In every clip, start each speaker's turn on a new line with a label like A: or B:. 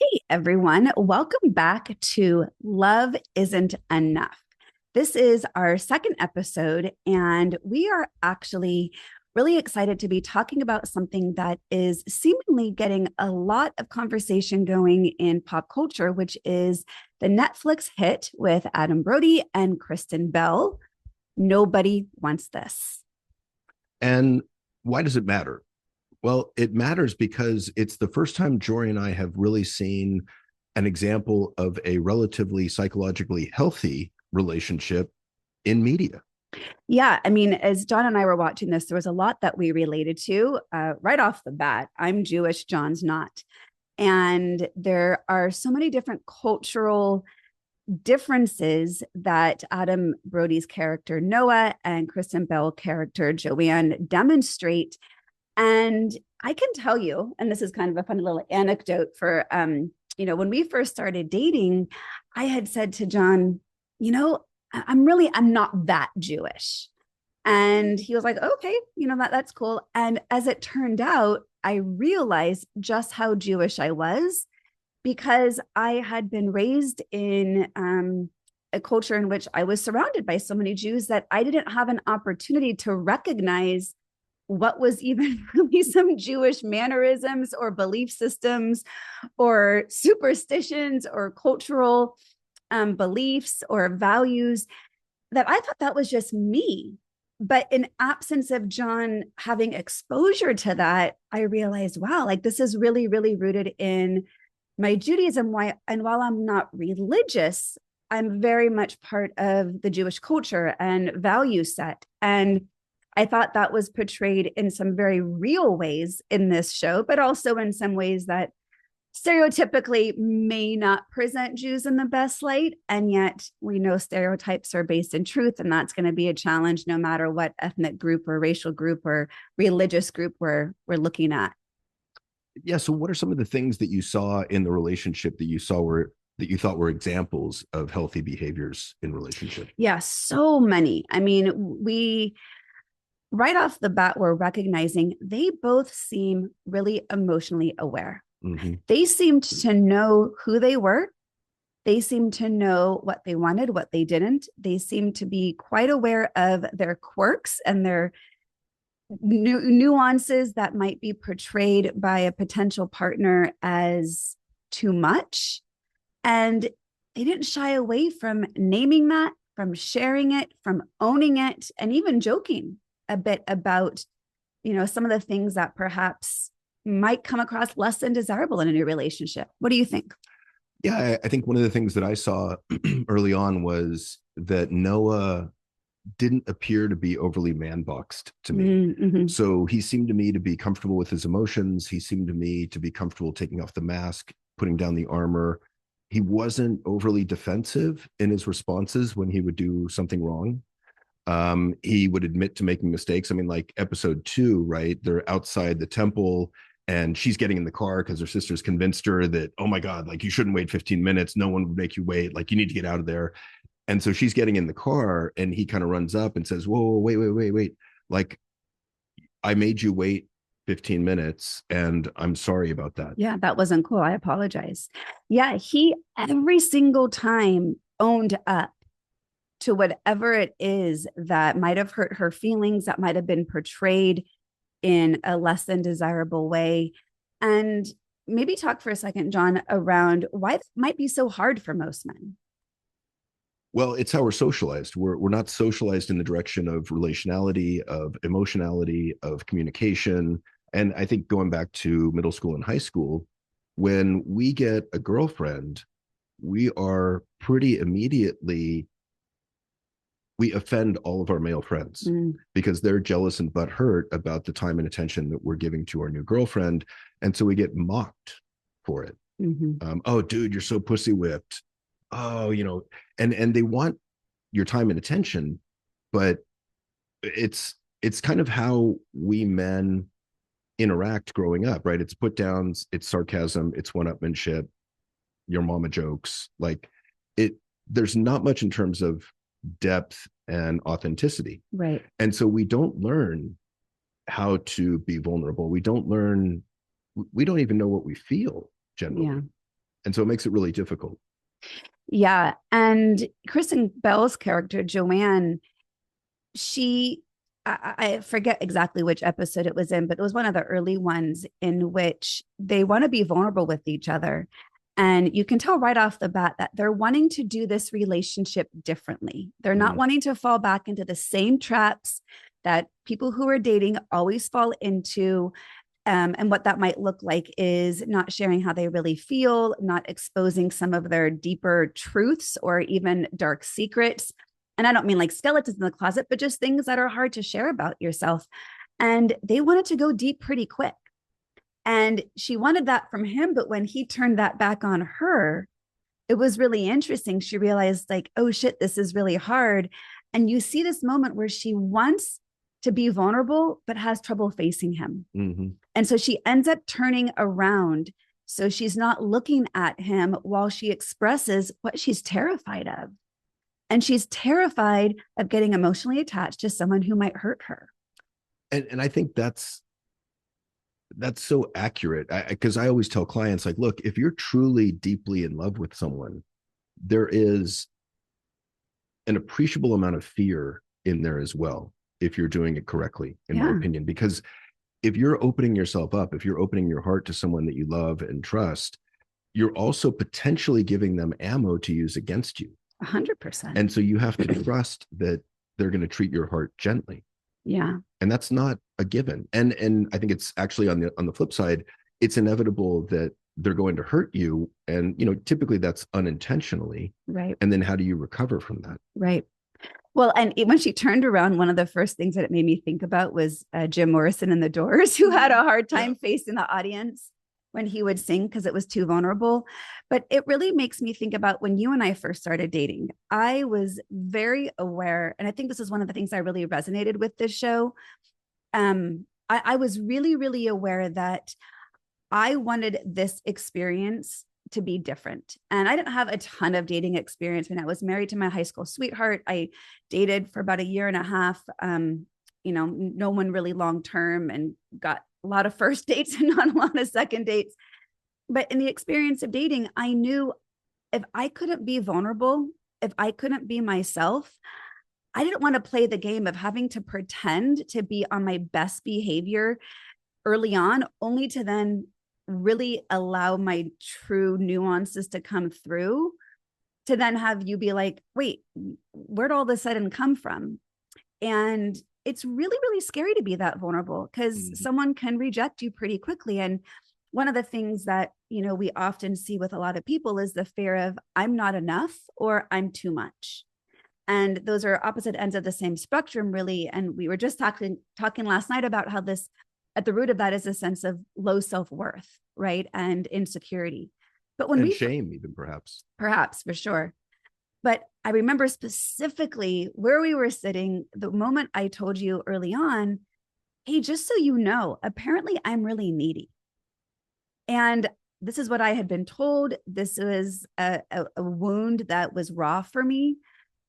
A: Hey everyone, welcome back to Love Isn't Enough. This is our second episode, and we are actually really excited to be talking about something that is seemingly getting a lot of conversation going in pop culture, which is the Netflix hit with Adam Brody and Kristen Bell. Nobody Wants This.
B: And why does it matter? Well, it matters because it's the first time Joree and I have really seen an example of a relatively psychologically healthy relationship in media.
A: Yeah, I mean, as John and I were watching this, there was a lot that we related to right off the bat. I'm Jewish, John's not. And there are so many different cultural differences that Adam Brody's character Noah and Kristen Bell character Joanne demonstrate. And I can tell you, and this is kind of a fun little anecdote for, when we first started dating, I had said to John, I'm not that Jewish. And he was like, okay, that's cool. And as it turned out, I realized just how Jewish I was because I had been raised in a culture in which I was surrounded by so many Jews that I didn't have an opportunity to recognize what was even really some Jewish mannerisms or belief systems or superstitions or cultural beliefs or values that I thought that was just me. But in absence of John having exposure to that, I realized, wow, like this is really, really rooted in my Judaism. And while I'm not religious, I'm very much part of the Jewish culture and value set. And I thought that was portrayed in some very real ways in this show, but also in some ways that stereotypically may not present Jews in the best light. And yet we know stereotypes are based in truth, and that's going to be a challenge no matter what ethnic group or racial group or religious group we're looking at.
B: Yeah. So what are some of the things that you saw in the relationship that you thought were examples of healthy behaviors in relationship?
A: Yeah, so many. I mean, we right off the bat, we're recognizing they both seem really emotionally aware.
B: Mm-hmm.
A: They seemed to know who they were. They seemed to know what they wanted, what they didn't. They seemed to be quite aware of their quirks and their nuances that might be portrayed by a potential partner as too much. And they didn't shy away from naming that, from sharing it, from owning it, and even joking a bit about, some of the things that perhaps might come across less than desirable in a new relationship. What do you think?
B: Yeah, I think one of the things that I saw early on was that Noah didn't appear to be overly man-boxed to me.
A: Mm-hmm.
B: So he seemed to me to be comfortable with his emotions. He seemed to me to be comfortable taking off the mask, putting down the armor. He wasn't overly defensive in his responses when he would do something wrong. He would admit to making mistakes. I mean, like episode 2, right? They're outside the temple and she's getting in the car because her sister's convinced her that, oh my God, like you shouldn't wait 15 minutes. No one would make you wait. Like you need to get out of there. And so she's getting in the car and he kind of runs up and says, whoa, wait. Like I made you wait 15 minutes and I'm sorry about that.
A: Yeah, that wasn't cool. I apologize. Yeah, he every single time owned up to whatever it is that might have hurt her feelings, that might have been portrayed in a less than desirable way. And maybe talk for a second, John, around why it might be so hard for most men.
B: Well, it's how we're socialized. We're not socialized in the direction of relationality, of emotionality, of communication. And I think going back to middle school and high school, when we get a girlfriend, we are pretty immediately we offend all of our male friends because they're jealous and butthurt about the time and attention that we're giving to our new girlfriend. And so we get mocked for it.
A: Mm-hmm.
B: Oh, dude, you're so pussy whipped. Oh, and they want your time and attention, but it's kind of how we men interact growing up, right? It's put downs, it's sarcasm, it's one-upmanship, your mama jokes. Like there's not much in terms of depth and authenticity.
A: Right.
B: And so we don't learn how to be vulnerable. We don't even know what we feel generally.
A: Yeah.
B: And so it makes it really difficult.
A: Yeah. And Kristen Bell's character, Joanne, she, I forget exactly which episode it was in, but it was one of the early ones in which they want to be vulnerable with each other. And you can tell right off the bat that they're wanting to do this relationship differently. They're not wanting to fall back into the same traps that people who are dating always fall into. And what that might look like is not sharing how they really feel, not exposing some of their deeper truths or even dark secrets. And I don't mean like skeletons in the closet, but just things that are hard to share about yourself. And they wanted to go deep pretty quick. And she wanted that from him. But when he turned that back on her, it was really interesting. She realized, like, oh shit, this is really hard. And you see this moment where she wants to be vulnerable, but has trouble facing him.
B: Mm-hmm.
A: And so she ends up turning around. So she's not looking at him while she expresses what she's terrified of. And she's terrified of getting emotionally attached to someone who might hurt her.
B: And I think that's so accurate, because I always tell clients, like, look, if you're truly deeply in love with someone, there is an appreciable amount of fear in there as well, if you're doing it correctly, in my opinion. Because if you're opening yourself up, if you're opening your heart to someone that you love and trust, you're also potentially giving them ammo to use against you.
A: 100%.
B: And so you have to trust that they're going to treat your heart gently.
A: Yeah.
B: And that's not a given. And I think it's actually on the flip side, it's inevitable that they're going to hurt you. And, typically that's unintentionally.
A: Right.
B: And then how do you recover from that?
A: Right. Well, and when she turned around, one of the first things that it made me think about was Jim Morrison in The Doors, who had a hard time facing the audience when he would sing because it was too vulnerable. But it really makes me think about when you and I first started dating. I was very aware, and I think this is one of the things I really resonated with this show. I was really, really aware that I wanted this experience to be different. And I didn't have a ton of dating experience when I was married to my high school sweetheart. I dated for about a year and a half, no one really long-term, and got a lot of first dates and not a lot of second dates. But in the experience of dating, I knew if I couldn't be vulnerable, if I couldn't be myself, I didn't want to play the game of having to pretend to be on my best behavior early on, only to then really allow my true nuances to come through, to then have you be like, wait, where'd all this sudden come from? And it's really, really scary to be that vulnerable, because someone can reject you pretty quickly. And one of the things that, we often see with a lot of people is the fear of I'm not enough or I'm too much. And those are opposite ends of the same spectrum, really. And we were just talking last night about how this, at the root of that, is a sense of low self-worth, right? And insecurity. But when
B: shame, even perhaps
A: for sure. But I remember specifically where we were sitting the moment I told you early on, hey, just so you know, apparently I'm really needy. And this is what I had been told. This was a wound that was raw for me.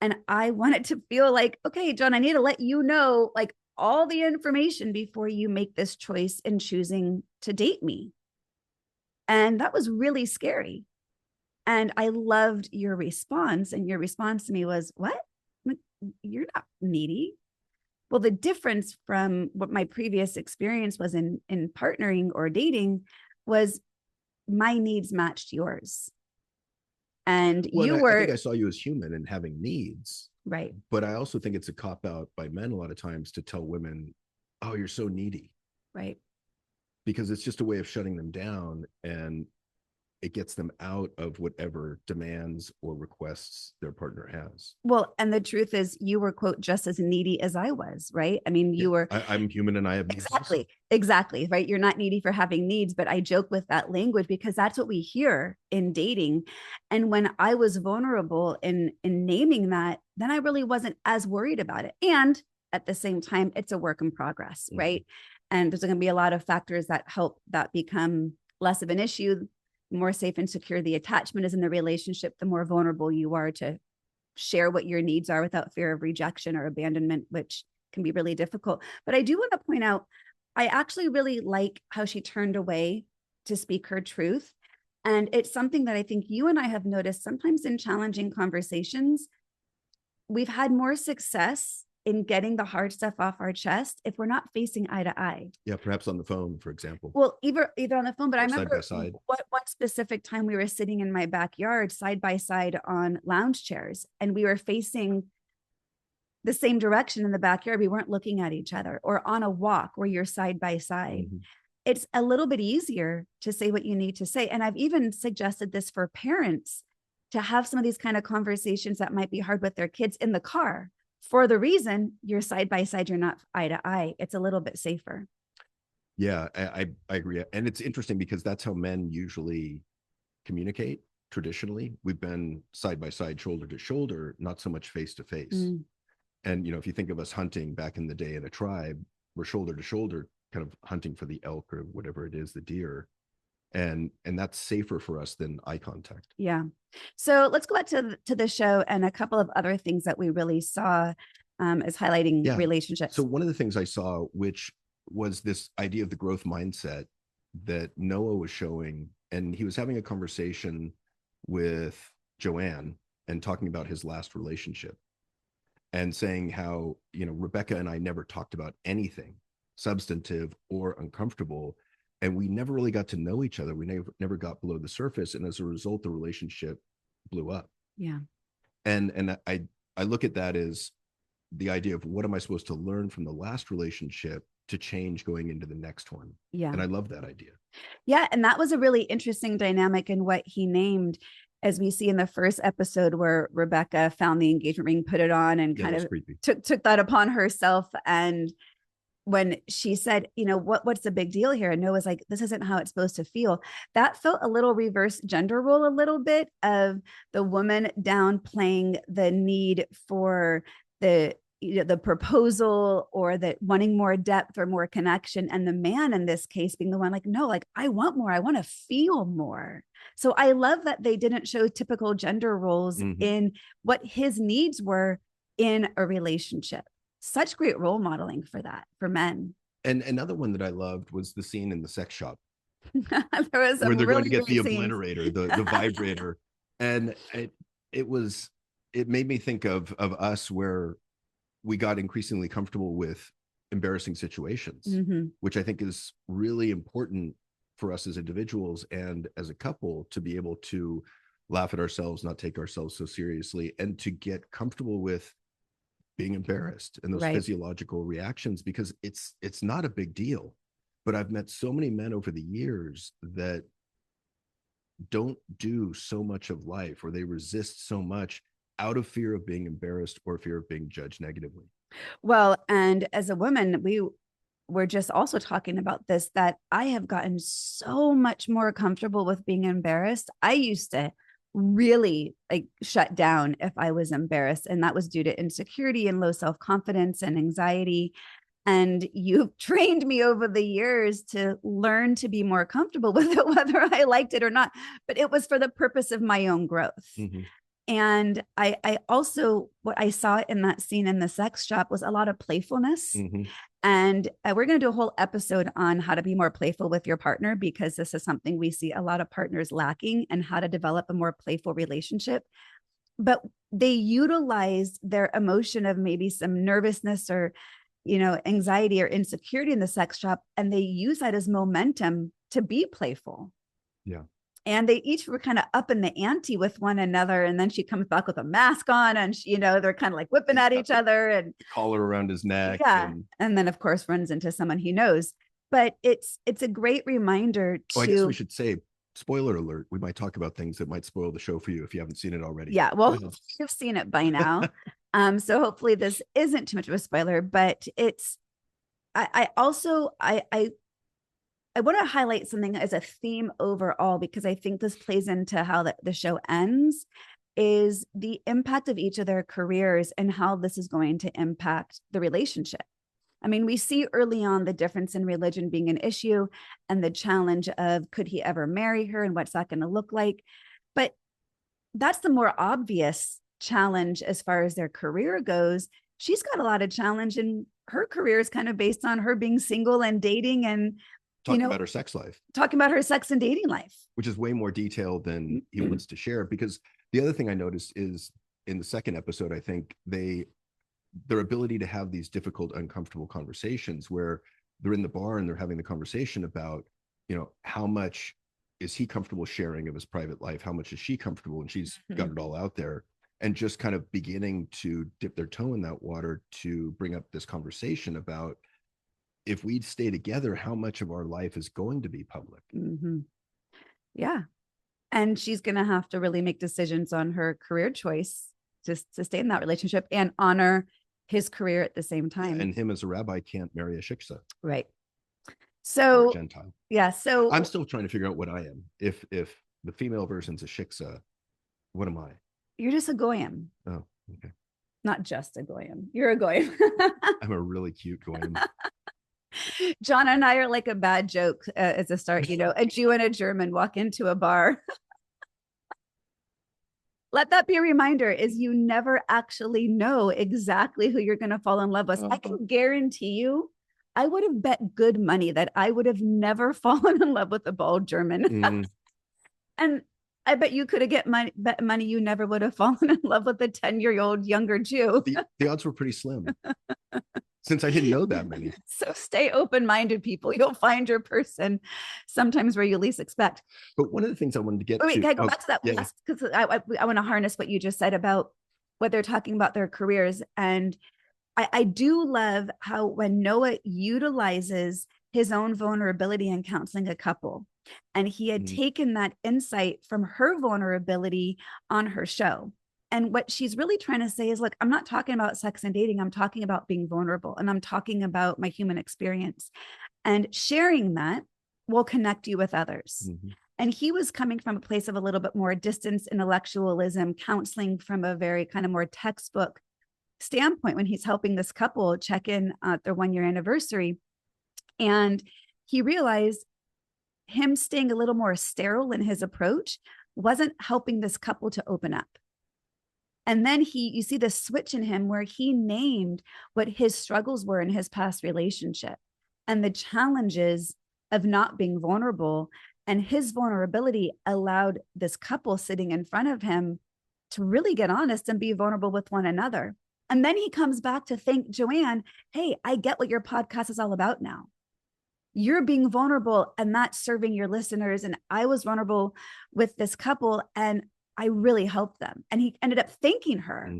A: And I wanted to feel like, okay, John, I need to let you know, like, all the information before you make this choice in choosing to date me. And that was really scary. And I loved your response. And your response to me was, what? You're not needy. Well, the difference from what my previous experience was in partnering or dating was my needs matched yours. And I
B: think I saw you as human and having needs.
A: Right.
B: But I also think it's a cop out by men a lot of times to tell women, oh, you're so needy.
A: Right.
B: Because it's just a way of shutting them down, and it gets them out of whatever demands or requests their partner has.
A: Well, and the truth is, you were, quote, just as needy as I was, right? I mean, you were.
B: I'm human and I have needs.
A: Exactly, right? You're not needy for having needs, but I joke with that language because that's what we hear in dating. And when I was vulnerable in naming that, then I really wasn't as worried about it. And at the same time, it's a work in progress, right? And there's going to be a lot of factors that help that become less of an issue. The more safe and secure the attachment is in the relationship, the more vulnerable you are to share what your needs are without fear of rejection or abandonment, which can be really difficult. But I do want to point out, I actually really like how she turned away to speak her truth. And it's something that I think you and I have noticed sometimes in challenging conversations. We've had more success in getting the hard stuff off our chest if we're not facing eye to eye.
B: Yeah, perhaps on the phone, for example.
A: Well, either on the phone, but I remember
B: side by side.
A: one specific time we were sitting in my backyard side by side on lounge chairs, and we were facing the same direction in the backyard. We weren't looking at each other, or on a walk where you're side by side. Mm-hmm. It's a little bit easier to say what you need to say. And I've even suggested this for parents, to have some of these kind of conversations that might be hard with their kids in the car, for the reason you're side by side, you're not eye to eye. It's a little bit safer.
B: Yeah, I agree. And it's interesting because that's how men usually communicate traditionally. We've been side by side, shoulder to shoulder, not so much face to face. Mm. And, if you think of us hunting back in the day in a tribe, we're shoulder to shoulder, kind of hunting for the elk or whatever it is, the deer. And that's safer for us than eye contact.
A: Yeah. So let's go back to the show and a couple of other things that we really saw as highlighting relationships.
B: So one of the things I saw, which was this idea of the growth mindset that Noah was showing, and he was having a conversation with Joanne and talking about his last relationship and saying how, Rebecca and I never talked about anything substantive or uncomfortable. And we never really got to know each other. We never got below the surface. And as a result, the relationship blew up.
A: Yeah.
B: And I look at that as the idea of, what am I supposed to learn from the last relationship to change going into the next one?
A: Yeah.
B: And I love that idea.
A: Yeah. And that was a really interesting dynamic in what he named, as we see in the first episode, where Rebecca found the engagement ring, put it on, and kind of took that upon herself. And when she said, what's the big deal here? And Noah's like, this isn't how it's supposed to feel. That felt a little reverse gender role, a little bit of the woman downplaying the need for the proposal, or that wanting more depth or more connection. And the man in this case being the one like, no, like, I want more. I want to feel more. So I love that they didn't show typical gender roles in what his needs were in a relationship. Such great role modeling for that, for men.
B: And another one that I loved was the scene in the sex shop.
A: There was
B: where they're going to get the obliterator, the vibrator. And it made me think of us, where we got increasingly comfortable with embarrassing situations, which I think is really important for us as individuals and as a couple, to be able to laugh at ourselves, not take ourselves so seriously, and to get comfortable with being embarrassed and those physiological reactions, because it's not a big deal. But I've met so many men over the years that don't do so much of life, or they resist so much out of fear of being embarrassed or fear of being judged negatively.
A: Well, and as a woman, we were just also talking about this, that I have gotten so much more comfortable with being embarrassed. I used to really shut down if I was embarrassed, and that was due to insecurity and low self-confidence and anxiety. And you've trained me over the years to learn to be more comfortable with it, whether I liked it or not. But it was for the purpose of my own growth. And I also, what I saw in that scene in the sex shop was a lot of playfulness. And we're going to do a whole episode on how to be more playful with your partner, because this is something we see a lot of partners lacking, and how to develop a more playful relationship. But they utilized their emotion of maybe some nervousness or, anxiety or insecurity in the sex shop, and they use that as momentum to be playful.
B: Yeah.
A: And they each were kind of up in the ante with one another. And then she comes back with a mask on, and they're kind of like whipping at each other, and
B: collar around his neck.
A: Yeah. And then of course runs into someone he knows. But it's a great reminder to,
B: I guess we should say, spoiler alert, we might talk about things that might spoil the show for you if you haven't seen it already.
A: Yeah. Well, you've seen it by now. So hopefully this isn't too much of a spoiler, but I want to highlight something as a theme overall, because I think this plays into how the show ends, is the impact of each of their careers and how this is going to impact the relationship. I mean, we see early on the difference in religion being an issue, and the challenge of, could he ever marry her, and what's that going to look like? But that's the more obvious challenge as far as their career goes. She's got a lot of challenge, and her career is kind of based on her being single and dating and
B: talking about her sex life,
A: talking about her sex and dating life,
B: which is way more detailed than he wants to share. Because the other thing I noticed is in the second episode, I think their ability to have these difficult, uncomfortable conversations where they're in the bar and they're having the conversation about, how much is he comfortable sharing of his private life? How much is she comfortable? And she's got it all out there, and just kind of beginning to dip their toe in that water to bring up this conversation about, if we stay together, how much of our life is going to be public?
A: Yeah. And she's going to have to really make decisions on her career choice to stay in that relationship and honor his career at the same time.
B: Yeah, and him as a rabbi can't marry a shiksa.
A: Right. So
B: Gentile.
A: Yeah. So
B: I'm still trying to figure out what I am. If the female version's a shiksa, what am I?
A: You're just a goyim.
B: Oh, okay.
A: Not just a goyim. You're a goyim.
B: I'm a really cute goyim.
A: John and I are like a bad joke as a start. A Jew and a German walk into a bar. Let that be a reminder, is you never actually know exactly who you're going to fall in love with. I can guarantee you, I would have bet good money that I would have never fallen in love with a bald German. And I bet you could have bet money you never would have fallen in love with a 10-year-old younger Jew.
B: The odds were pretty slim, since I didn't know that many.
A: So stay open-minded, people. You'll find your person sometimes where you least expect.
B: But one of the things I wanted to get
A: to. Can I go back to that
B: yeah.
A: last? Because I want to harness what you just said about what they're talking about their careers. And I do love how when Noah utilizes his own vulnerability in counseling a couple, and he had taken that insight from her vulnerability on her show. And what she's really trying to say is, look, I'm not talking about sex and dating. I'm talking about being vulnerable, and I'm talking about my human experience, and sharing that will connect you with others. And he was coming from a place of a little bit more distance, intellectualism, counseling from a very kind of more textbook standpoint when he's helping this couple check in at their 1-year anniversary. And he realized him staying a little more sterile in his approach wasn't helping this couple to open up. And then you see the switch in him where he named what his struggles were in his past relationship and the challenges of not being vulnerable. And his vulnerability allowed this couple sitting in front of him to really get honest and be vulnerable with one another. And then he comes back to thank Joanne. Hey, I get what your podcast is all about now. You're being vulnerable and that's serving your listeners. And I was vulnerable with this couple and I really helped them. And he ended up thanking her.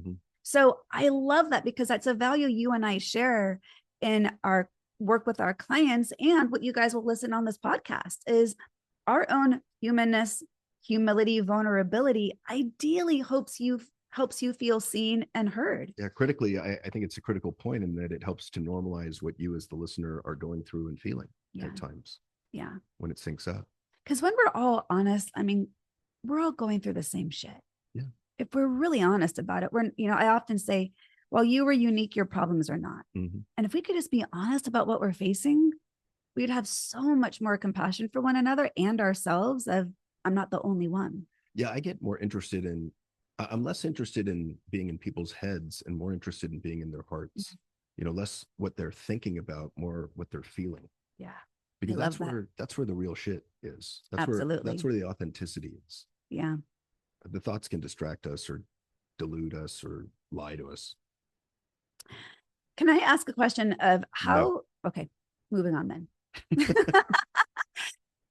A: So I love that, because that's a value you and I share in our work with our clients, and what you guys will listen on this podcast is our own humanness, humility, vulnerability ideally helps you feel seen and heard.
B: Yeah, critically, I think it's a critical point in that it helps to normalize what you as the listener are going through and feeling at times.
A: Yeah.
B: When it syncs up.
A: Because when we're all honest, I mean, we're all going through the same shit.
B: Yeah.
A: If we're really honest about it, I often say, well, you were unique, your problems are not. And if we could just be honest about what we're facing, we'd have so much more compassion for one another and ourselves of, I'm not the only one.
B: Yeah, I get more interested in, I'm less interested in being in people's heads and more interested in being in their hearts. Less what they're thinking about, more what they're feeling.
A: Yeah.
B: Because that's where the real shit is.
A: Absolutely.
B: That's where the authenticity is.
A: Yeah.
B: The thoughts can distract us or delude us or lie to us.
A: Can I ask a question of how?
B: No.
A: Okay, moving on then.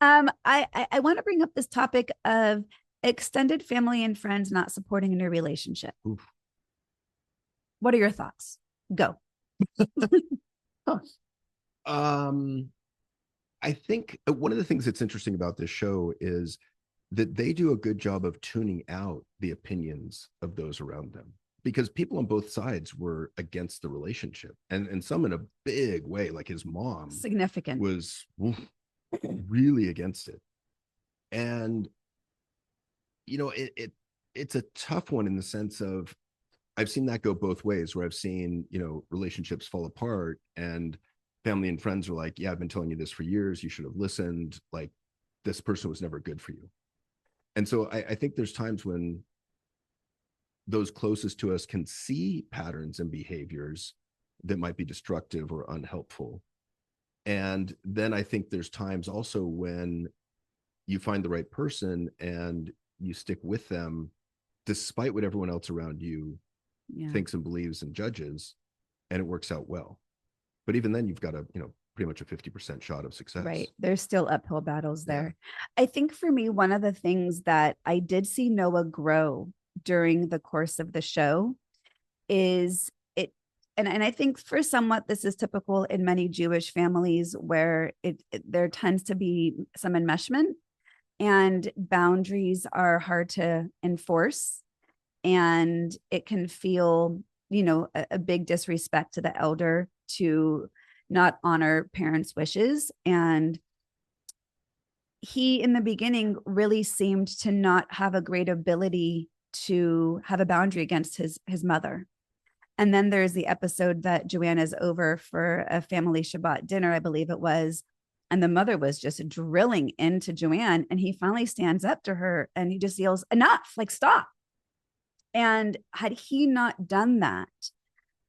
A: I want to bring up this topic of extended family and friends not supporting in your relationship.
B: Oof.
A: What are your thoughts? Go.
B: I think one of the things that's interesting about this show is that they do a good job of tuning out the opinions of those around them, because people on both sides were against the relationship, and some in a big way, like his mom
A: significant
B: was really against it. And it's a tough one in the sense of, I've seen that go both ways, where I've seen relationships fall apart and family and friends are like, yeah, I've been telling you this for years, you should have listened, like this person was never good for you. And so I think there's times when those closest to us can see patterns and behaviors that might be destructive or unhelpful, And then I think there's times also when you find the right person and you stick with them despite what everyone else around you thinks and believes and judges, and it works out well. But even then you've got a, pretty much a 50% shot of success.
A: Right. There's still uphill battles there. I think for me, one of the things that I did see Noah grow during the course of the show is it, and I think for somewhat this is typical in many Jewish families where there tends to be some enmeshment and boundaries are hard to enforce, and it can feel, a big disrespect to the elder to not honor parents' wishes. And he, in the beginning, really seemed to not have a great ability to have a boundary against his mother. And then there's the episode that Joanna's over for a family Shabbat dinner, I believe it was. And the mother was just drilling into Joanne. And he finally stands up to her and he just yells, enough, like, stop. And had he not done that,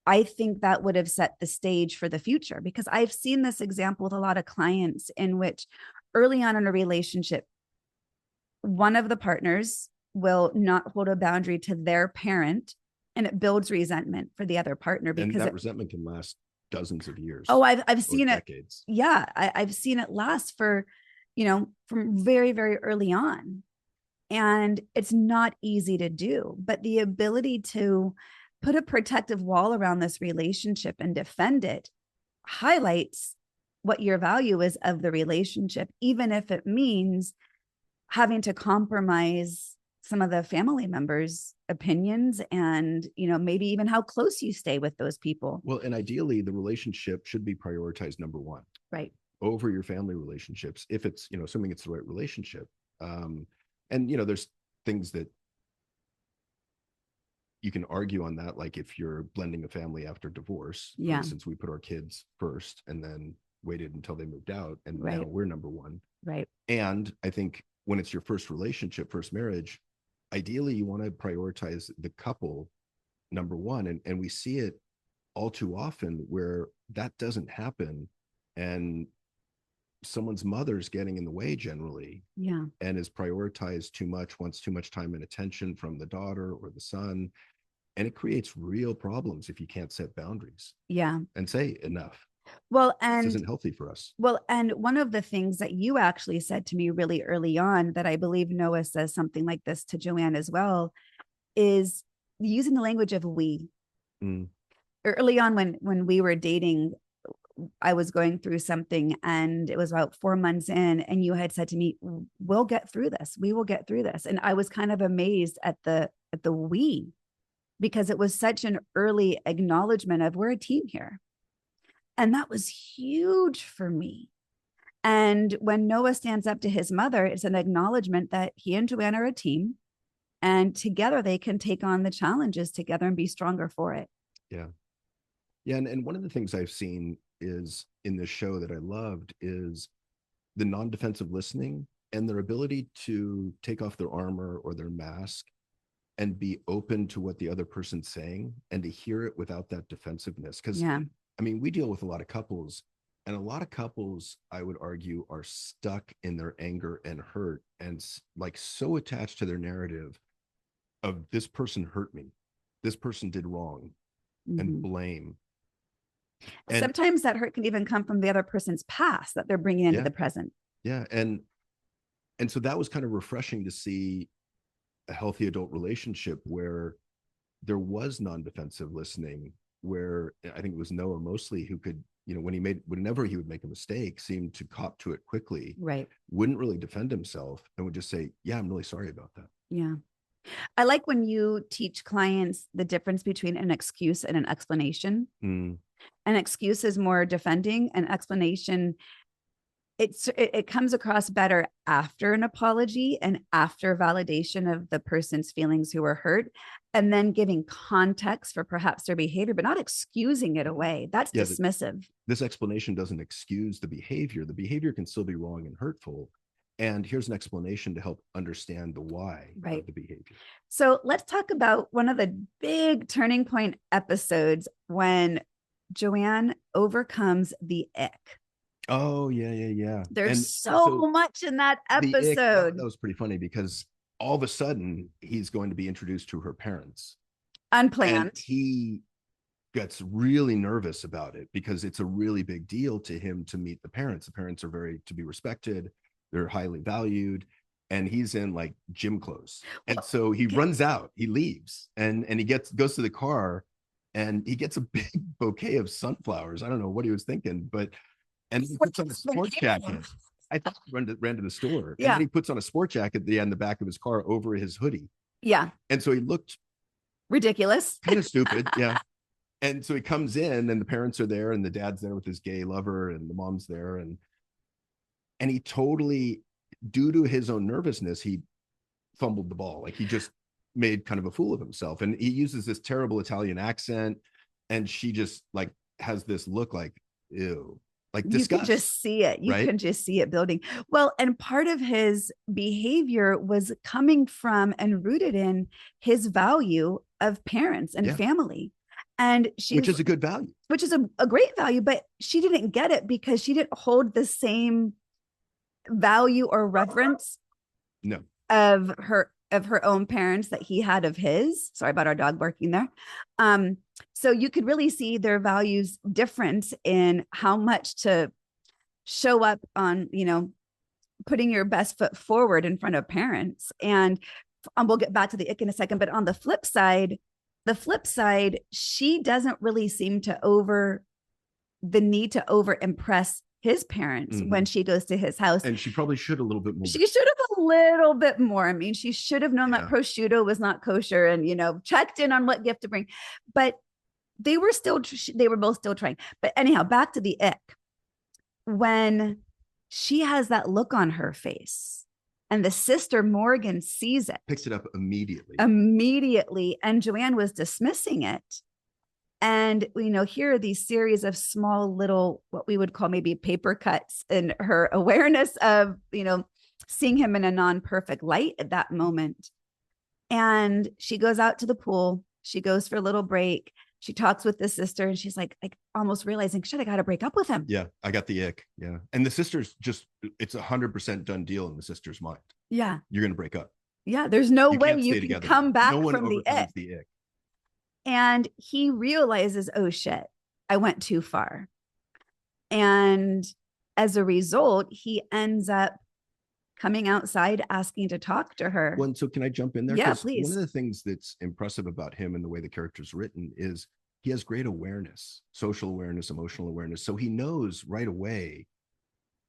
A: I think that would have set the stage for the future, because I've seen this example with a lot of clients in which early on in a relationship, one of the partners will not hold a boundary to their parent, and it builds resentment for the other partner, because
B: and that resentment can last dozens of years.
A: Oh, I've seen it.
B: Decades.
A: Yeah. I've seen it last for, from very, very early on. And it's not easy to do, but the ability to put a protective wall around this relationship and defend it highlights what your value is of the relationship, even if it means having to compromise some of the family members' opinions and, maybe even how close you stay with those people.
B: Well, and ideally the relationship should be prioritized number one,
A: right,
B: over your family relationships, if it's, assuming it's the right relationship. And there's things that you can argue on that, like if you're blending a family after divorce, for instance, we put our kids first and then waited until they moved out, and now we're number one.
A: Right.
B: And I think when it's your first relationship, first marriage, ideally you want to prioritize the couple number one, and we see it all too often where that doesn't happen, and someone's mother's getting in the way generally, and is prioritized too much, wants too much time and attention from the daughter or the son, and it creates real problems if you can't set boundaries and say enough.
A: Well, and
B: this isn't healthy for us.
A: Well, and one of the things that you actually said to me really early on, that I believe Noah says something like this to Joanne as well, is using the language of we. Early on, when we were dating, I was going through something, and it was about 4 months in, and you had said to me, we'll get through this. We will get through this. And I was kind of amazed at the we, because it was such an early acknowledgement of, we're a team here. And that was huge for me. And when Noah stands up to his mother, it's an acknowledgement that he and Joanne are a team, and together they can take on the challenges together and be stronger for it.
B: Yeah. And one of the things I've seen is in this show that I loved is the non-defensive listening and their ability to take off their armor or their mask and be open to what the other person's saying and to hear it without that defensiveness. Because I mean, we deal with a lot of couples, and a lot of couples, I would argue, are stuck in their anger and hurt, and like so attached to their narrative of this person hurt me, this person did wrong, and blame.
A: And sometimes that hurt can even come from the other person's past that they're bringing into the present.
B: Yeah. And so that was kind of refreshing to see a healthy adult relationship where there was non-defensive listening, where I think it was Noah mostly who could, whenever he would make a mistake, seemed to cop to it quickly, wouldn't really defend himself, and would just say, yeah, I'm really sorry about that.
A: Yeah. I like when you teach clients the difference between an excuse and an explanation. An excuse is more defending. An explanation, it comes across better after an apology and after validation of the person's feelings who were hurt, and then giving context for perhaps their behavior, but not excusing it away. That's dismissive.
B: This explanation doesn't excuse the behavior. The behavior can still be wrong and hurtful. And here's an explanation to help understand the why of the behavior. So
A: let's talk about one of the big turning point episodes when Joanne overcomes the ick.
B: Oh yeah, yeah, yeah.
A: There's
B: And
A: so
B: so
A: much in that
B: the ick, that
A: episode.
B: was pretty funny because all of a sudden he's going to be introduced to her parents, and
A: Unplanned.
B: he gets really nervous about it because it's a really big deal to him to meet the parents. The parents are very to be respected, they're highly valued, and he's in like gym clothes. And
A: Well,
B: so he
A: okay.
B: runs out, he leaves, and he goes to the car, and he gets a big bouquet of sunflowers. I don't know what he was thinking, but and he puts on a sport jacket. I thought he ran to the store, and then
A: Yeah.
B: he puts on a sport jacket on the back of his car over his hoodie,
A: Yeah.
B: and so he looked
A: Ridiculous.
B: kind of stupid. Yeah. And so he comes in, and the parents are there, and the dad's there with his gay lover, and the mom's there, and he totally, due to his own nervousness, he fumbled the ball. Like he just made kind of a fool of himself, and he uses this terrible Italian accent, and she just like has this look like ew, like
A: You could
B: disgust,
A: just see it. You
B: right?
A: could just see it building. Well, and part of his behavior was coming from and rooted in his value of parents and
B: Yeah,
A: family. And
B: which
A: she's,
B: is a good value.
A: which is a great value, but she didn't get it because she didn't hold the same value or reverence
B: No,
A: of her own parents that he had of his. Sorry about our dog barking there. So you could really see their values difference in how much to show up on, putting your best foot forward in front of parents. And we'll get back to the ick in a second, but on the flip side, she doesn't really seem to the need to over impress his parents when she goes to his house.
B: and she probably should a little bit more.
A: She should have a little bit more. I mean, she should have known that prosciutto was not kosher and, checked in on what gift to bring. But they were both still trying. But anyhow, back to the ick. When she has that look on her face and the sister Morgan sees it,
B: picks it up immediately.
A: And Joanne was dismissing it. And, here are these series of small little, what we would call maybe paper cuts in her awareness of, seeing him in a non-perfect light at that moment. And she goes out to the pool. She goes for a little break. She talks with the sister and she's like almost realizing, shit, I got to break up with him.
B: Yeah. I got the ick. Yeah. And the sister's it's 100% done deal in the sister's mind.
A: Yeah.
B: You're going to break up.
A: Yeah. There's no way you can come back from the ick. And he realizes, oh shit, I went too far. And as a result, he ends up coming outside asking to talk to her.
B: Well, so can I jump in there?
A: Yeah, please.
B: One of the things that's impressive about him and the way the character's written is he has great awareness, social awareness, emotional awareness. So he knows right away,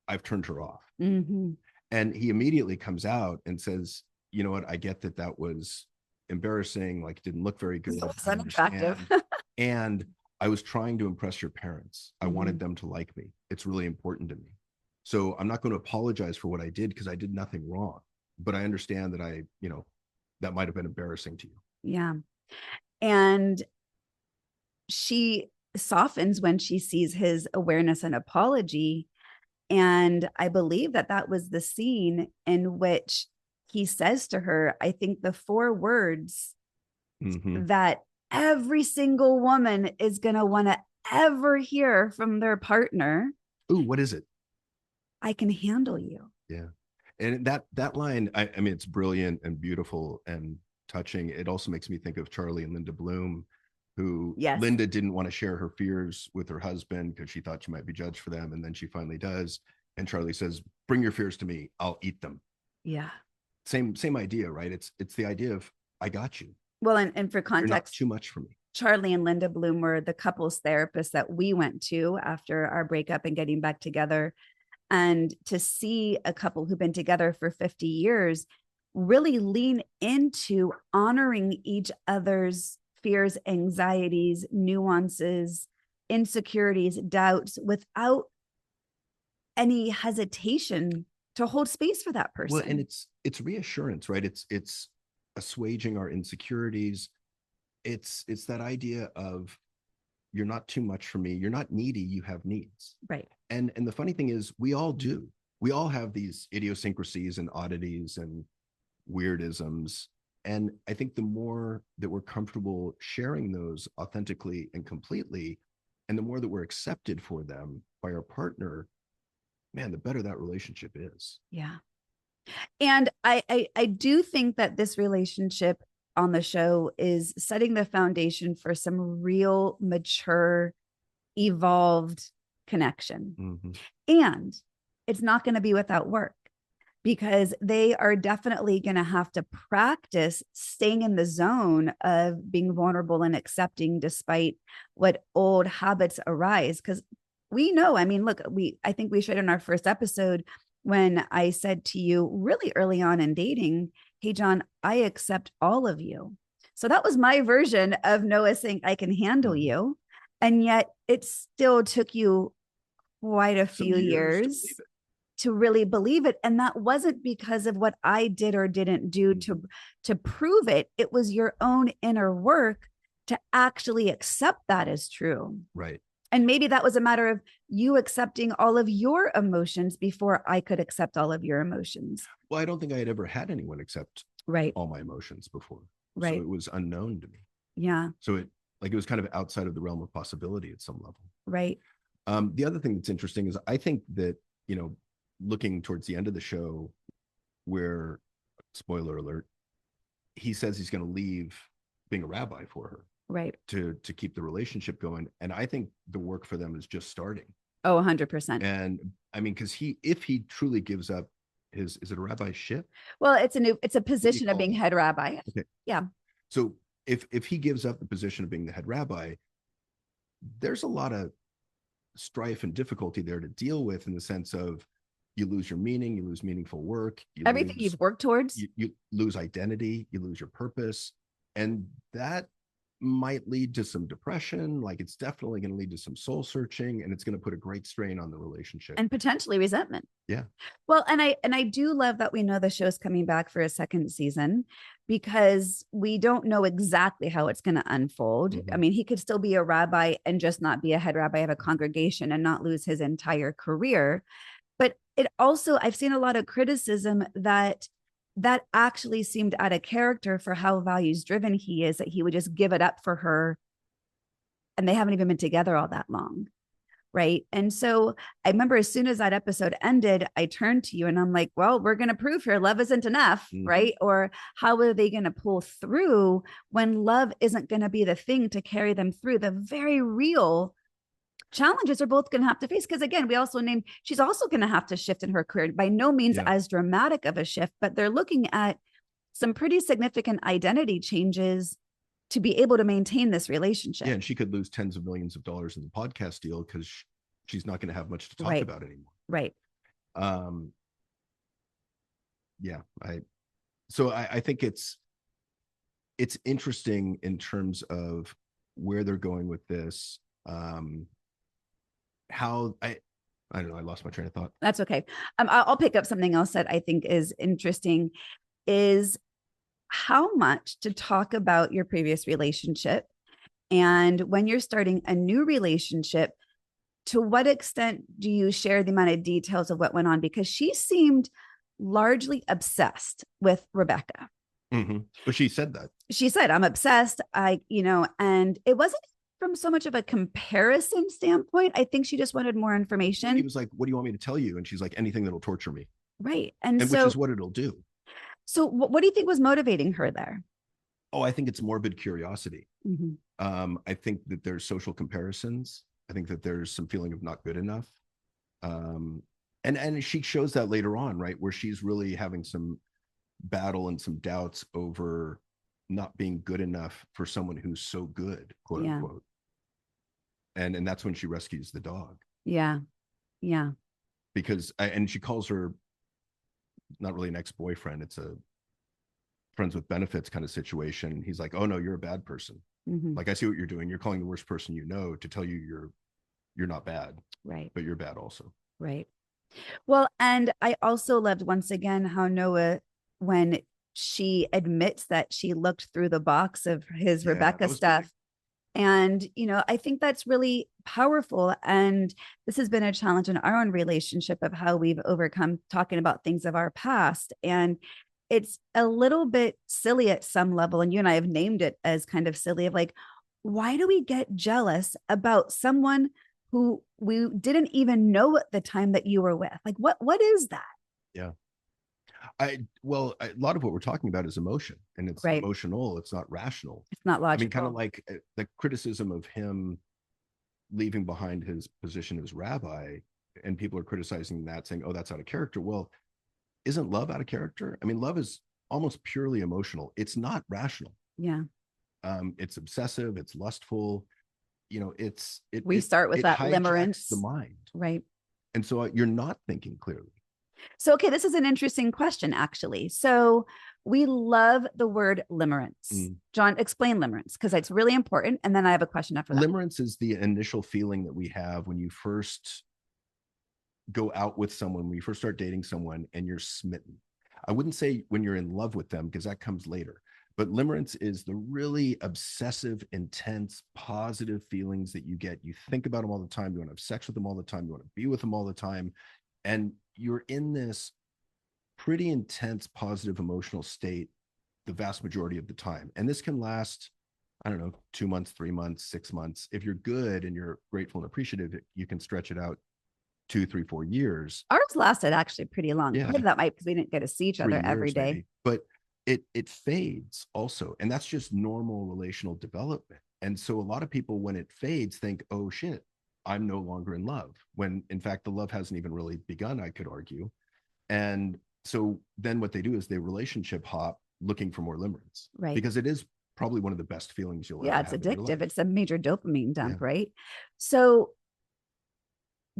B: I've turned her off.
A: Mm-hmm.
B: And he immediately comes out and says, you know what, I get that was embarrassing, like didn't look very good.
A: It was unattractive.
B: And I was trying to impress your parents. I wanted them to like me. It's really important to me. So I'm not going to apologize for what I did because I did nothing wrong. But I understand that that might have been embarrassing to you.
A: Yeah. And she softens when she sees his awareness and apology. And I believe that was the scene in which he says to her, I think the 4 words that every single woman is going to want to ever hear from their partner.
B: Ooh, what is it?
A: I can handle you.
B: Yeah. And that line, I mean, it's brilliant and beautiful and touching. It also makes me think of Charlie and Linda Bloom, who Linda didn't want to share her fears with her husband because she thought she might be judged for them. And then she finally does. And Charlie says, bring your fears to me. I'll eat them.
A: Yeah.
B: Same idea, right? It's the idea of, I got you.
A: Well, and for context,
B: you're not too much for me.
A: Charlie and Linda Bloom were the couples therapists that we went to after our breakup and getting back together. And to see a couple who've been together for 50 years really lean into honoring each other's fears, anxieties, nuances, insecurities, doubts without any hesitation to hold space for that person.
B: Well, and it's reassurance, right? It's assuaging our insecurities. It's that idea of you're not too much for me. You're not needy. You have needs.
A: Right.
B: And the funny thing is we all do. We all have these idiosyncrasies and oddities and weirdisms. And I think the more that we're comfortable sharing those authentically and completely, and the more that we're accepted for them by our partner, man, the better that relationship is.
A: Yeah. And I do think that this relationship on the show is setting the foundation for some real mature, evolved connection.
B: Mm-hmm.
A: And it's not going to be without work, because they are definitely going to have to practice staying in the zone of being vulnerable and accepting despite what old habits arise. Because we know, I mean, look, I think we shared in our first episode when I said to you really early on in dating, hey, John, I accept all of you. So that was my version of Noah saying, I can handle you. And yet it still took you quite a few years to really believe it. And that wasn't because of what I did or didn't do to prove it. It was your own inner work to actually accept that as true.
B: Right.
A: And maybe that was a matter of you accepting all of your emotions before I could accept all of your emotions.
B: Well, I don't think I had ever had anyone accept all my emotions before.
A: Right.
B: So it was unknown to me.
A: Yeah.
B: So it was kind of outside of the realm of possibility at some level.
A: Right.
B: The other thing that's interesting is I think that, looking towards the end of the show, where, spoiler alert, he says he's going to leave being a rabbi for her,
A: right,
B: to keep the relationship going. And I think the work for them is just starting.
A: Oh, 100%.
B: And I mean, because if he truly gives up is it a rabbi ship?
A: Well, it's a position of being head rabbi.
B: Okay.
A: Yeah.
B: So if he gives up the position of being the head rabbi, there's a lot of strife and difficulty there to deal with, in the sense of you lose your meaning, you lose meaningful work,
A: everything you've worked towards,
B: you lose identity, you lose your purpose, and that might lead to some depression. Like, it's definitely going to lead to some soul searching, and it's going to put a great strain on the relationship
A: and potentially resentment.
B: Yeah.
A: Well, and I do love that we know the show's coming back for a second season, because we don't know exactly how it's going to unfold.
B: Mm-hmm.
A: I mean, he could still be a rabbi and just not be a head rabbi of a congregation and not lose his entire career. But it also, I've seen a lot of criticism that actually seemed out of character for how values driven he is, that he would just give it up for her. And they haven't even been together all that long. Right. And so I remember as soon as that episode ended, I turned to you and I'm like, well, we're going to prove here love isn't enough. Mm-hmm. Right. Or how are they going to pull through when love isn't going to be the thing to carry them through the very real challenges are both going to have to face? Because again, we also named, she's also going to have to shift in her career, by no means as dramatic of a shift, but they're looking at some pretty significant identity changes to be able to maintain this relationship.
B: Yeah, and she could lose tens of millions of dollars in the podcast deal because she's not going to have much to talk about anymore.
A: Right.
B: Yeah, I think it's interesting in terms of where they're going with this. How I don't know, I lost my train of thought.
A: That's okay. I'll pick up something else that I think is interesting, is how much to talk about your previous relationship, and when you're starting a new relationship, to what extent do you share the amount of details of what went on? Because she seemed largely obsessed with Rebecca.
B: Mm-hmm. But she said that.
A: She said, I'm obsessed. And it wasn't from so much of a comparison standpoint. I think she just wanted more information.
B: He was like, what do you want me to tell you? And she's like, anything that'll torture me.
A: Right.
B: And so, which is what it'll do.
A: So what do you think was motivating her there?
B: Oh, I think it's morbid curiosity.
A: Mm-hmm.
B: I think that there's social comparisons. I think that there's some feeling of not good enough. And she shows that later on, right? Where she's really having some battle and some doubts over not being good enough for someone who's so good, quote unquote. And that's when she rescues the dog. Yeah.
A: Yeah.
B: Because, and she calls her not really an ex-boyfriend. It's a friends with benefits kind of situation. He's like, oh no, you're a bad person. Mm-hmm. Like, I see what you're doing. You're calling the worst person you know to tell you you're not bad.
A: Right.
B: But you're bad also.
A: Right. Well, and I also loved once again how Noah, when she admits that she looked through the box of his Rebecca stuff. Great. And, I think that's really powerful. And this has been a challenge in our own relationship of how we've overcome talking about things of our past. And it's a little bit silly at some level. And you and I have named it as kind of silly, of like, why do we get jealous about someone who we didn't even know at the time that you were with. Like, what is that?
B: Yeah. A lot of what we're talking about is emotion, and it's
A: Right.
B: emotional. It's not rational.
A: It's not
B: I mean, kind of
A: logical.
B: like the criticism of him leaving behind his position as rabbi, and people are criticizing that, saying, "Oh, that's out of character." Well, isn't love out of character? I mean, love is almost purely emotional. It's not rational.
A: Yeah.
B: It's obsessive. It's lustful. You know,
A: We start with
B: it
A: that
B: hijacks the
A: limerence.
B: mind,
A: Right.
B: and so you're not thinking clearly.
A: So, okay, this is an interesting question, actually. So, we love the word limerence. John, explain limerence because it's really important. And then I have a question after that.
B: Limerence is the initial feeling that we have when you first go out with someone, when you first start dating someone and you're smitten. I wouldn't say when you're in love with them because that comes later. But limerence is the really obsessive, intense, positive feelings that you get. You think about them all the time. You want to have sex with them all the time. You want to be with them all the time. And you're in this pretty intense, positive emotional state the vast majority of the time. And this can last, I don't know, 2 months, 3 months, 6 months. If you're good and you're grateful and appreciative, you can stretch it out 2, 3, 4 years.
A: Ours lasted actually pretty long.
B: Yeah.
A: Part of that might because we didn't get to see each other every day.
B: Maybe. But it fades also. And that's just normal relational development. And so a lot of people, when it fades, think, oh shit, I'm no longer in love. When in fact, the love hasn't even really begun, I could argue. And so then what they do is they relationship hop looking for more limerence.
A: Right.
B: Because it is probably one of the best feelings you'll ever have.
A: Yeah, it's addictive. It's a major dopamine dump,
B: Yeah.
A: right? So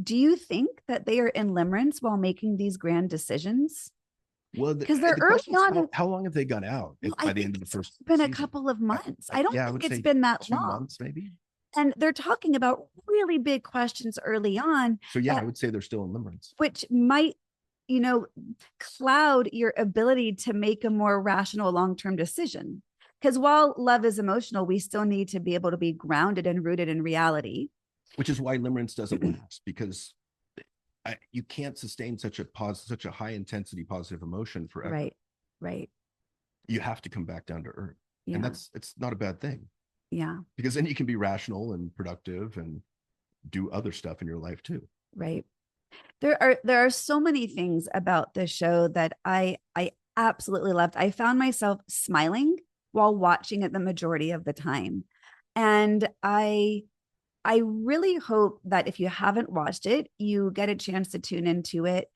A: do you think that they are in limerence while making these grand decisions?
B: Well,
A: because they're early on.
B: How long have they gone out?
A: Well,
B: by the end of the first
A: been
B: season?
A: a couple of months. I don't think it's been that
B: 2
A: long.
B: months, maybe.
A: And they're talking about really big questions early on.
B: So yeah, I would say they're still in limerence,
A: which might, cloud your ability to make a more rational long-term decision. Because while love is emotional, we still need to be able to be grounded and rooted in reality.
B: Which is why limerence doesn't last, because you can't sustain such a high intensity positive emotion forever.
A: Right.
B: You have to come back down to earth.
A: Yeah.
B: And it's not a bad thing.
A: Yeah.
B: Because then you can be rational and productive and do other stuff in your life too.
A: Right. There are so many things about this show that I absolutely loved. I found myself smiling while watching it the majority of the time. And I really hope that if you haven't watched it, you get a chance to tune into it.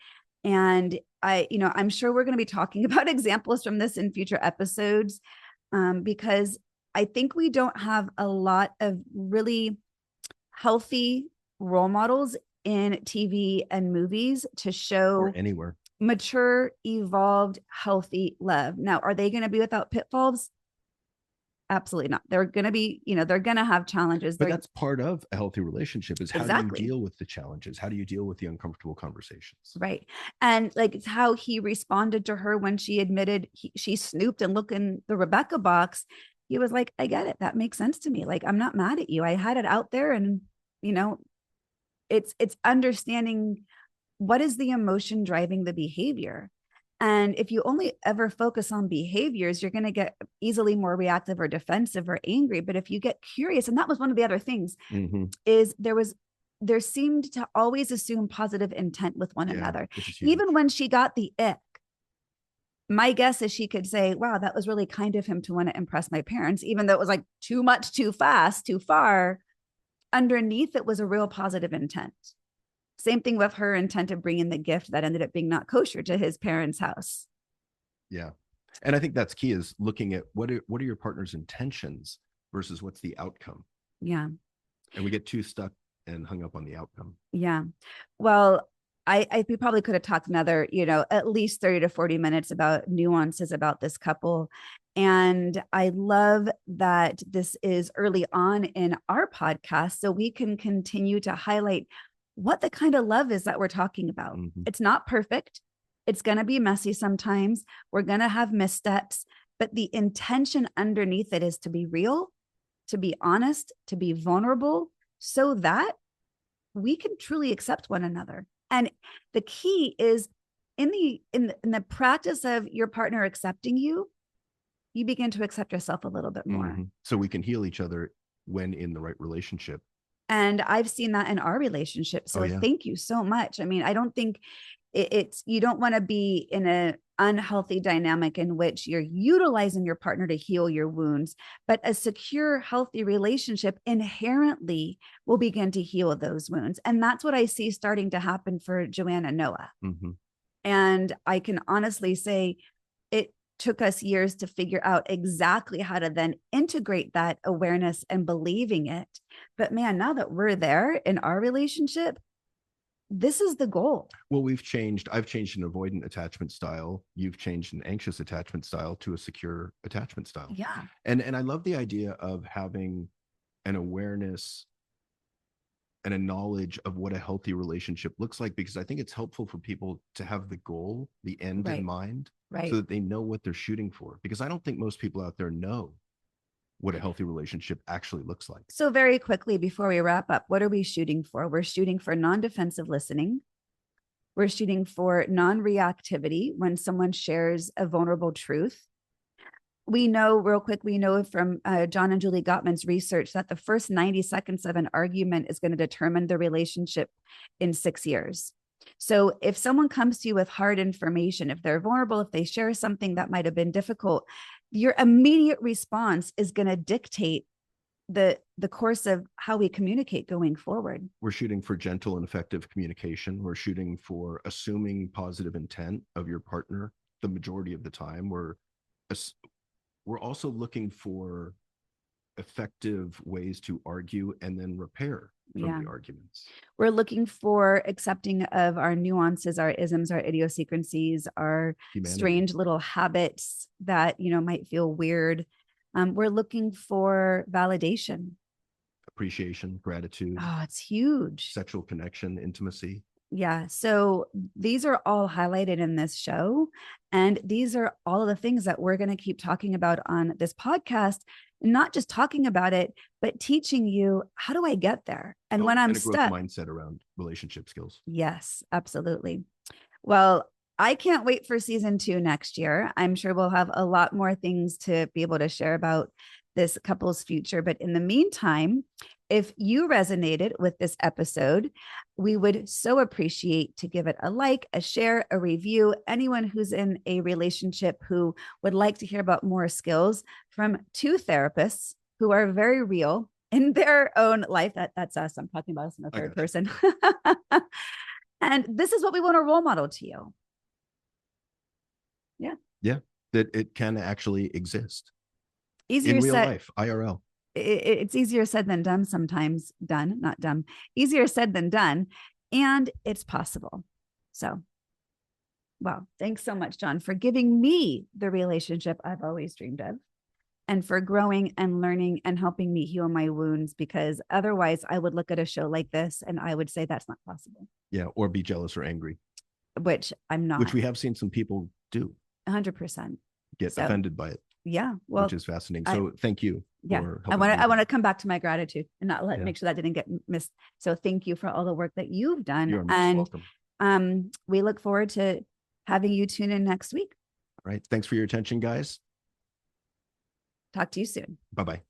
A: And I'm sure we're going to be talking about examples from this in future episodes, because I think we don't have a lot of really healthy role models in TV and movies to show
B: or anywhere
A: mature, evolved, healthy love. Now, are they going to be without pitfalls? Absolutely not. They're going to be, they're going to have challenges.
B: But that's part of a healthy relationship is how do you deal with the challenges? How do you deal with the uncomfortable conversations?
A: Right. And like it's how he responded to her when she admitted she snooped and looked in the Rebecca box. He was like, I get it. That makes sense to me. Like, I'm not mad at you. I had it out there and, it's understanding what is the emotion driving the behavior. And if you only ever focus on behaviors, you're going to get easily more reactive or defensive or angry. But if you get curious, and that was one of the other things, is there seemed to always assume positive intent with one another. Even when she got the ick, my guess is she could say, wow, that was really kind of him to want to impress my parents, even though it was like too much, too fast, too far. Underneath it was a real positive intent. Same thing with her intent of bringing the gift that ended up being not kosher to his parents' house.
B: Yeah. And I think that's key, is looking at what are your partner's intentions versus what's the outcome.
A: Yeah.
B: And we get too stuck and hung up on the outcome.
A: Yeah. Well, we probably could have talked another, at least 30 to 40 minutes about nuances about this couple. And I love that this is early on in our podcast, so we can continue to highlight what the kind of love is that we're talking about. It's not perfect. It's going to be messy sometimes. We're going to have missteps, but the intention underneath it is to be real, to be honest, to be vulnerable, so that we can truly accept one another. And the key is in the practice of your partner accepting you, you begin to accept yourself a little bit more.
B: So we can heal each other when in the right relationship.
A: And I've seen that in our relationship.
B: Oh
A: So
B: yeah.
A: thank you so much. I mean, I don't think it's, you don't want to be in an unhealthy dynamic in which you're utilizing your partner to heal your wounds, but a secure, healthy relationship inherently will begin to heal those wounds. And that's what I see starting to happen for Joanne and Noah.
B: Mm-hmm.
A: And I can honestly say it took us years to figure out exactly how to then integrate that awareness and believing it. But man, now that we're there in our relationship, this is the goal.
B: Well, we've changed. I've changed an avoidant attachment style. You've changed an anxious attachment style to a secure attachment style.
A: Yeah.
B: And I love the idea of having an awareness and a knowledge of what a healthy relationship looks like, because I think it's helpful for people to have the goal, the end in mind, so that they know what they're shooting for. Because I don't think most people out there know what a healthy relationship actually looks like.
A: So very quickly before we wrap up, what are we shooting for? We're shooting for non-defensive listening. We're shooting for non-reactivity when someone shares a vulnerable truth. We know real quick, we know from John and Julie Gottman's research that the first 90 seconds of an argument is going to determine the relationship in 6 years. So if someone comes to you with hard information, if they're vulnerable, if they share something that might have been difficult, your immediate response is going to dictate the course of how we communicate going forward.
B: We're shooting for gentle and effective communication. We're shooting for assuming positive intent of your partner the majority of the time. We're also looking for effective ways to argue and then repair from the arguments.
A: We're looking for accepting of our nuances, our isms, our idiosyncrasies, our strange little habits that, might feel weird. We're looking for validation,
B: appreciation, gratitude.
A: Oh, it's huge.
B: Sexual connection, intimacy.
A: Yeah. So these are all highlighted in this show. And these are all of the things that we're going to keep talking about on this podcast, not just talking about it, but teaching you, how do I get there? And when I'm
B: and a growth
A: stuck,
B: mindset around relationship skills.
A: Yes, absolutely. Well, I can't wait for season 2 next year. I'm sure we'll have a lot more things to be able to share about this couple's future. But in the meantime, if you resonated with this episode, we would so appreciate to give it a like, a share, a review. Anyone who's in a relationship who would like to hear about more skills from 2 therapists who are very real in their own life. That's us. I'm talking about us in the third person. And this is what we want to role model to you. Yeah.
B: Yeah. That it can actually exist.
A: Easier
B: in real life, IRL.
A: It's easier said than done sometimes. Done, not dumb. Easier said than done. And it's possible. So, well, thanks so much, John, for giving me the relationship I've always dreamed of, and for growing and learning and helping me heal my wounds, because otherwise I would look at a show like this and I would say that's not possible.
B: Yeah. Or be jealous or angry.
A: Which I'm not.
B: Which we have seen some people do.
A: 100%.
B: Get offended by it.
A: Yeah. Well,
B: which is fascinating. So thank you.
A: Yeah. I want to come back to my gratitude and not make sure that didn't get missed. So thank you for all the work that you've done.
B: You're most welcome.
A: We look forward to having you tune in next week.
B: All right. Thanks for your attention, guys.
A: Talk to you soon.
B: Bye-bye.